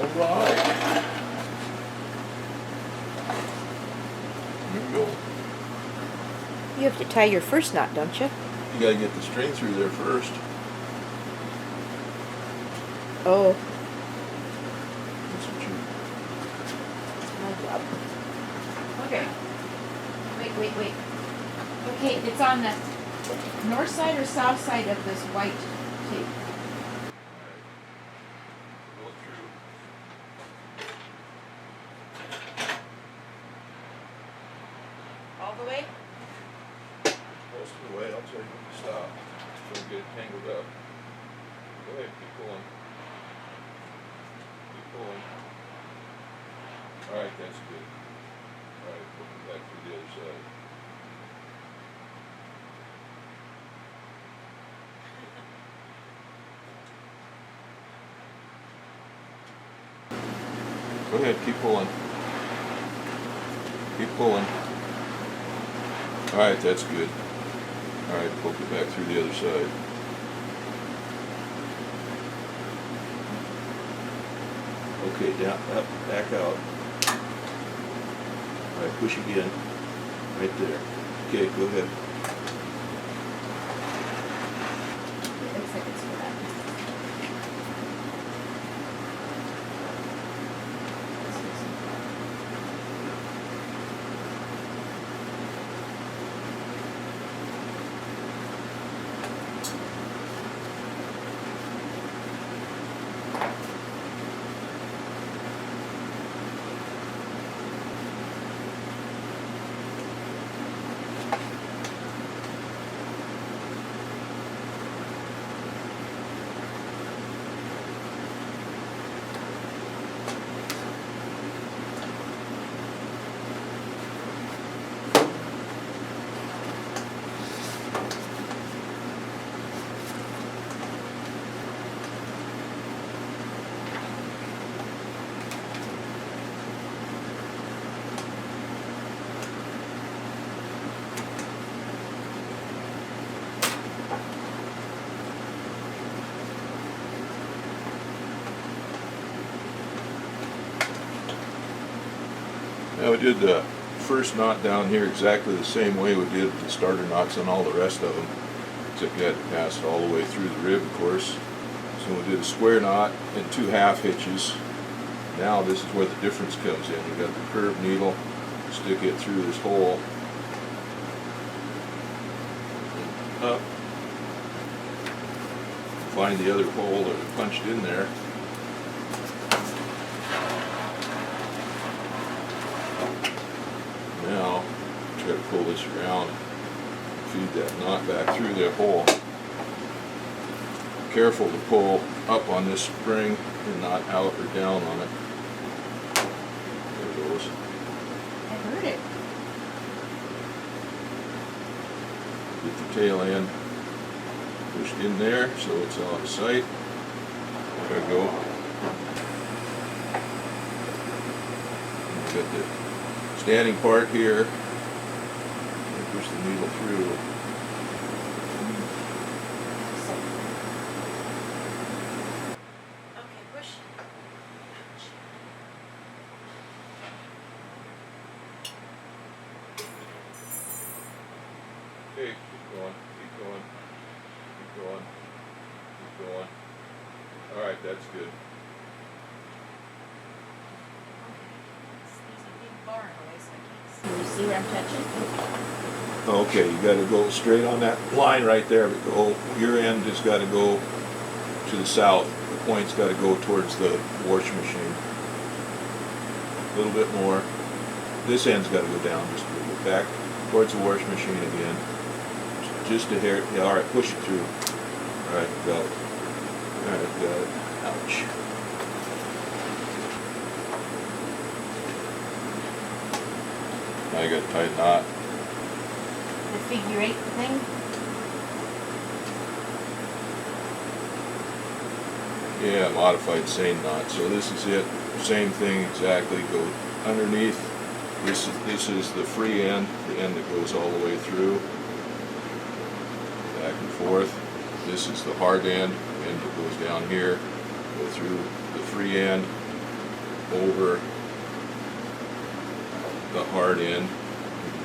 Alright. There we go. You have to tie your first knot, don't you? You gotta get the string through there first. Oh, That's what you... my job. Okay. Wait. Okay, it's on the north side or south side of this white tape. Go through. All the way? Most of the way, I'll tell you when to stop. Don't get it tangled up. Go ahead, keep pulling. Keep pulling. Alright, that's good. Alright, we'll come back through the other side. Go ahead, keep pulling. Keep pulling. Alright, that's good. Alright, poke it back through the other side. Okay, down, up, back out. Alright, push again. Right there. Okay, go ahead. It looks like it's for that. Now we did the first knot down here exactly the same way we did the starter knots on all the rest of them, except you had to pass it all the way through the rib, of course. So we did a square knot and 2 half hitches. Now this is where the difference comes in. You got the curved needle, stick it through this hole, and up, find the other hole that was punched in there. Now, try to pull this around, feed that knot back through that hole. Careful to pull up on this spring and not out or down on it. There it goes. I heard it. Get the tail end pushed in there so it's out of sight. There we go. And we got the standing part here. And push the needle through. Okay, push. Okay, keep going, keep going, keep going, keep going. Alright, that's good. There's a big bar in the way, so I can't see. Can you see where I'm touching? Okay, you gotta go straight on that line right there, but go, your end has gotta go to the south. The point's gotta go towards the washing machine. A little bit more. This end's gotta go down just a little bit. Back towards the washing machine again. Just a hair, yeah, alright, push it through. Alright, got it. Alright, got it. Ouch. Now you gotta tie a knot. The figure 8 thing? Yeah, modified seine knot. So this is it. Same thing exactly. Go underneath. This is the free end, the end that goes all the way through. Back and forth. This is the hard end that goes down here. Go through the free end. over the hard end,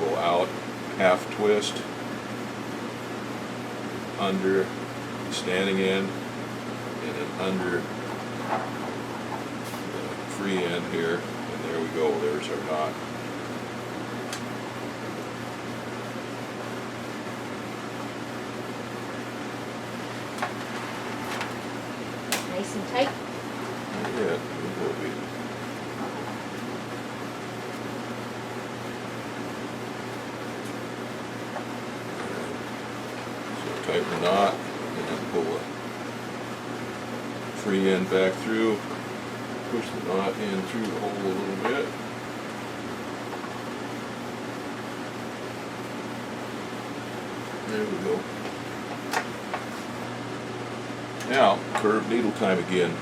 go out, half twist, under the standing end, and then under the free end here, and there we go, there's our knot. Nice and tight. Yeah, it will be. So tighten the knot, and then pull the free end back through, push the knot in through the hole a little bit. There we go. Now, curved needle time again.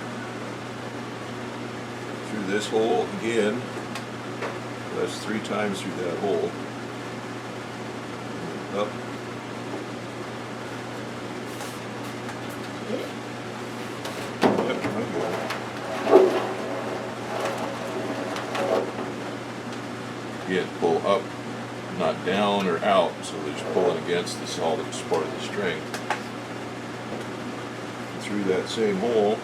Through this hole again. That's 3 times through that hole. Up. Get it? Yep, I got it. Again, pull up, not down or out, so that you're pulling against the solid part of the string. Through that same hole.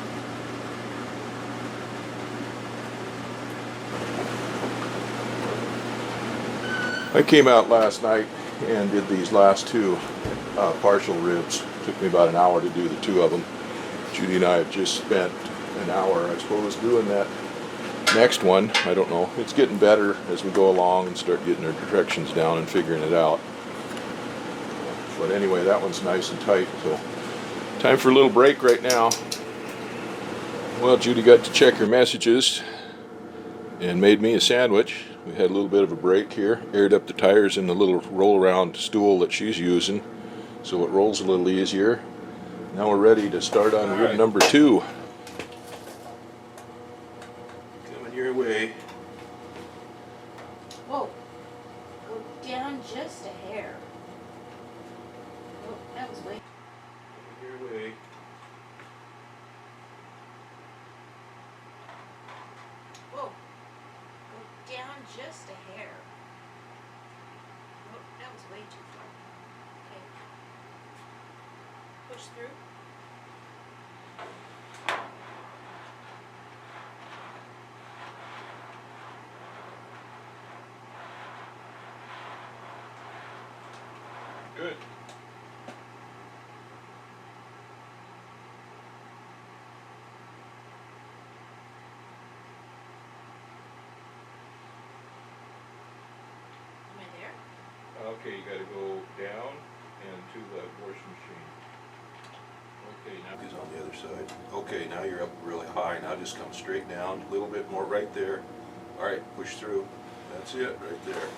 I came out last night and did these last 2 partial ribs. Took me about an hour to do the 2 of them. Judy and I have just spent an hour, I suppose, doing that next one. I don't know. It's getting better as we go along and start getting our directions down and figuring it out. But anyway, that one's nice and tight, so time for a little break right now. Well, Judy got to check her messages and made me a sandwich. We had a little bit of a break here, aired up the tires in the little roll-around stool that she's using, so it rolls a little easier. Now we're ready to start on rib number 2. Coming your way. Whoa. Go down just a hair. Oh, that was way. Coming your way. Whoa. Go down just a hair. Oh, that was way too far. Okay. Push through. Good. Am I there? Okay, you gotta go down and to the washing machine. Okay, now he's on the other side. Okay, now you're up really high. Now just come straight down, a little bit more right there. All right, push through. That's it, right there.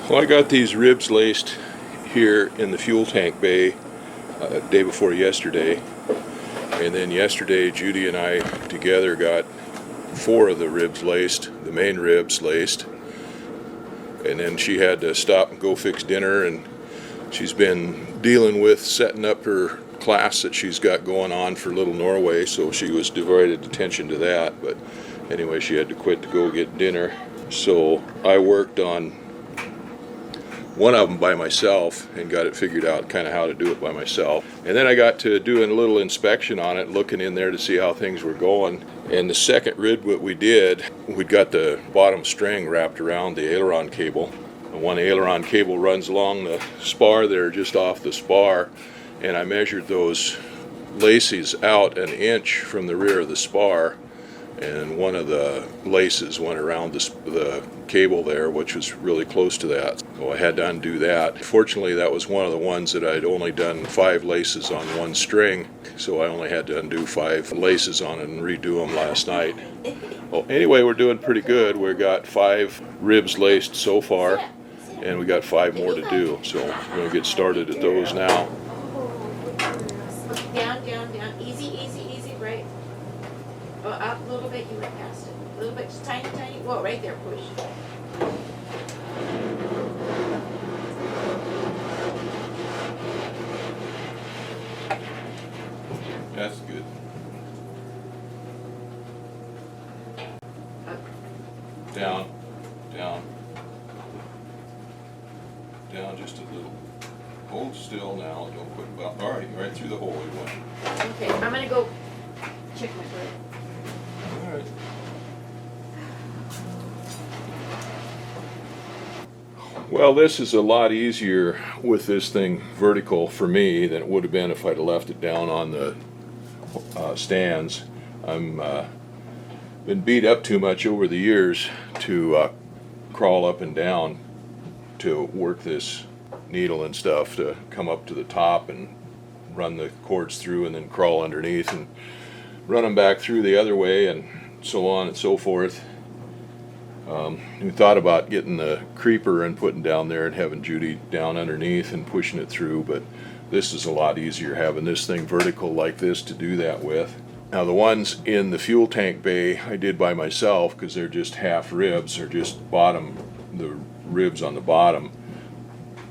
Well, I got these ribs laced here in the fuel tank bay day before yesterday, and then yesterday Judy and I together got 4 of the ribs laced, the main ribs laced, and then she had to stop and go fix dinner, and she's been dealing with setting up her class that she's got going on for Little Norway, so she was devoted attention to that. But anyway, she had to quit to go get dinner. So I worked on one of them by myself and got it figured out kind of how to do it by myself. And then I got to doing a little inspection on it, looking in there to see how things were going. And the second rib what we did, we'd got the bottom string wrapped around the aileron cable. And one aileron cable runs along the spar there, just off the spar, and I measured those laces out an inch from the rear of the spar, and one of the laces went around the cable there, which was really close to that. So I had to undo that. Fortunately, that was one of the ones that I'd only done 5 laces on one string, so I only had to undo 5 laces on it and redo them last night. Well, anyway, we're doing pretty good. We got 5 ribs laced so far, and we got 5 more to do. So we're going to get started at those now. Down, down, down. Easy, easy, easy. Right. Up a little bit. You went past it. A little bit. Just tiny, tiny. Whoa, right there. Push. That's good. Up. Down, down, down just a little. Hold still now, don't put about, all right through the hole you went. Okay, I'm gonna go check my bread. All right. Well, this is a lot easier with this thing vertical for me than it would have been if I'd have left it down on the stands. I'm been beat up too much over the years to crawl up and down to work this needle and stuff, to come up to the top and run the cords through and then crawl underneath and run them back through the other way and so on and so forth. We thought about getting the creeper and putting down there and having Judy down underneath and pushing it through, but this is a lot easier having this thing vertical like this to do that with. Now the ones in the fuel tank bay I did by myself because they're just half ribs, or just bottom, the ribs on the bottom.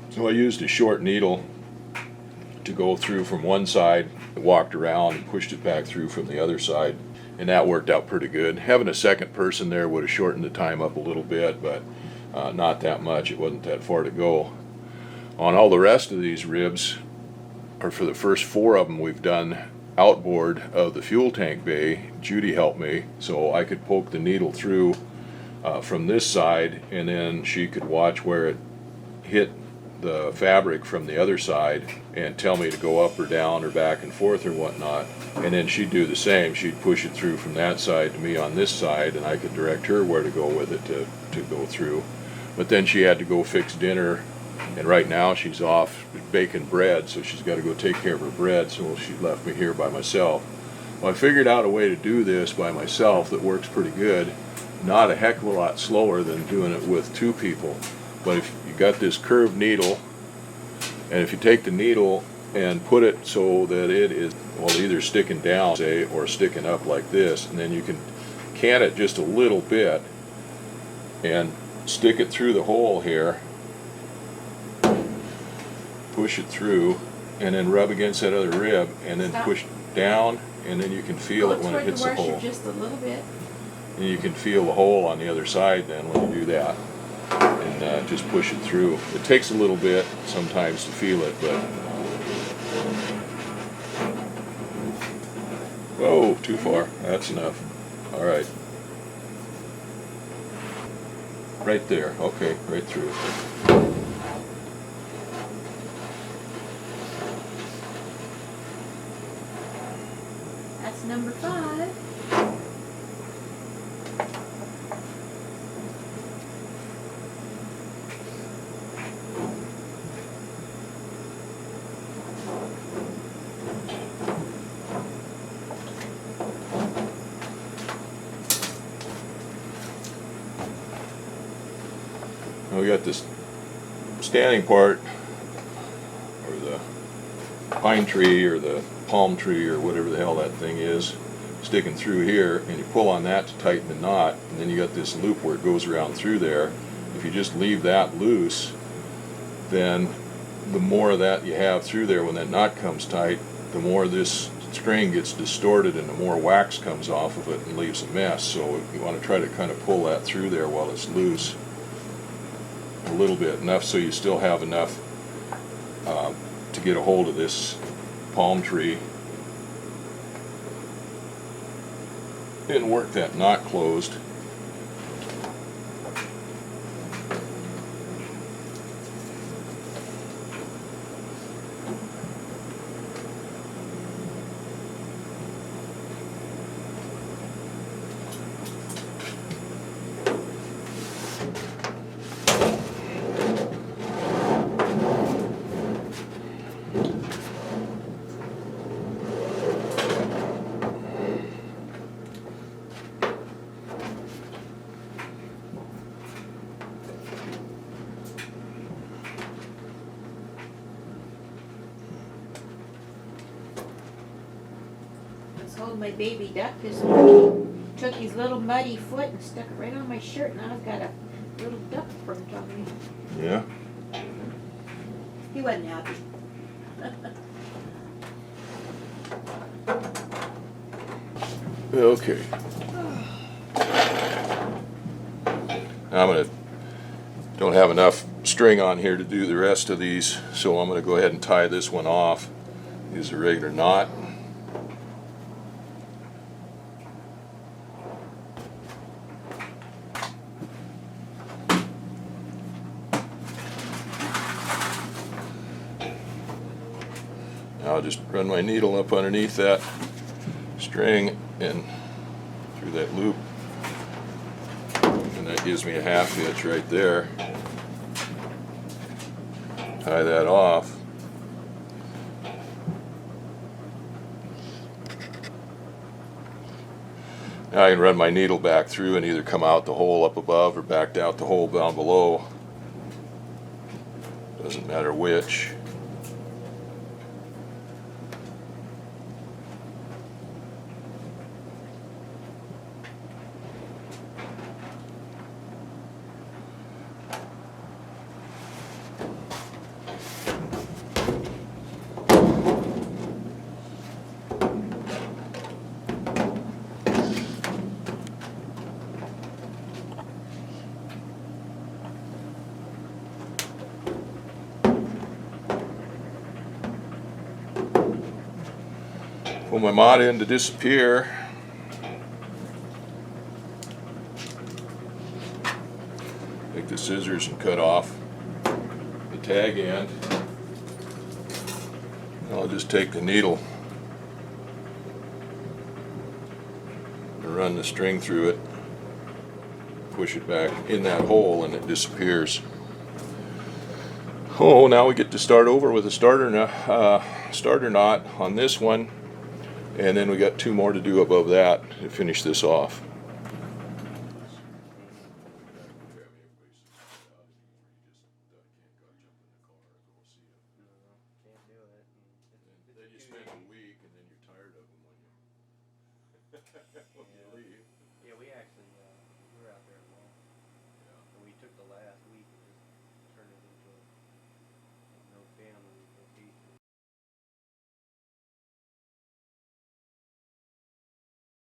So I used a short needle to go through from one side, walked around and pushed it back through from the other side, and that worked out pretty good. Having a second person there would have shortened the time up a little bit, but not that much. It wasn't that far to go. On all the rest of these ribs, or for the first 4 of them we've done outboard of the fuel tank bay, Judy helped me so I could poke the needle through from this side, and then she could watch where it hit the fabric from the other side and tell me to go up or down or back and forth or whatnot, and then she'd do the same. She'd push it through from that side to me on this side, and I could direct her where to go with it to go through. But then she had to go fix dinner, and right now she's off baking bread, so she's got to go take care of her bread, so she left me here by myself. Well, I figured out a way to do this by myself that works pretty good, not a heck of a lot slower than doing it with 2 people. But if you got this curved needle, and if you take the needle and put it so that it is, well, either sticking down, say, or sticking up like this, and then you can can it just a little bit and stick it through the hole here, push it through, and then rub against that other rib, and then push down, and then you can feel it when it hits the hole. Just a little bit. And you can feel the hole on the other side then when you do that. And just push it through. It takes a little bit sometimes to feel it, but whoa, too far. That's enough. All right. Right there. Okay, right through. That's number 5. Now we got this standing part, or the pine tree or the palm tree or whatever the hell that thing is, sticking through here, and you pull on that to tighten the knot, and then you got this loop where it goes around through there. If you just leave that loose, then the more of that you have through there, when that knot comes tight, the more this string gets distorted and the more wax comes off of it and leaves a mess. So you want to try to kind of pull that through there while it's loose a little bit, enough so you still have enough to get a hold of this palm tree and work that knot closed. Hold my baby duck. This monkey took his little muddy foot and stuck it right on my shirt. Now I've got a little duck print on me. Yeah. He wasn't happy. Okay. Now don't have enough string on here to do the rest of these, so I'm going to go ahead and tie this one off. Use a regular knot. I'll just run my needle up underneath that string and through that loop, and that gives me a half hitch right there. Tie that off. Now I can run my needle back through and either come out the hole up above or back out the hole down below. Doesn't matter which. Pull my mod in to disappear. Take the scissors and cut off the tag end. I'll just take the needle and run the string through it, push it back in that hole, and it disappears. Oh, now we get to start over with a starter knot on this one. And then we got 2 more to do above that to finish this off. Then you spend a week and then you're tired of them when you leave.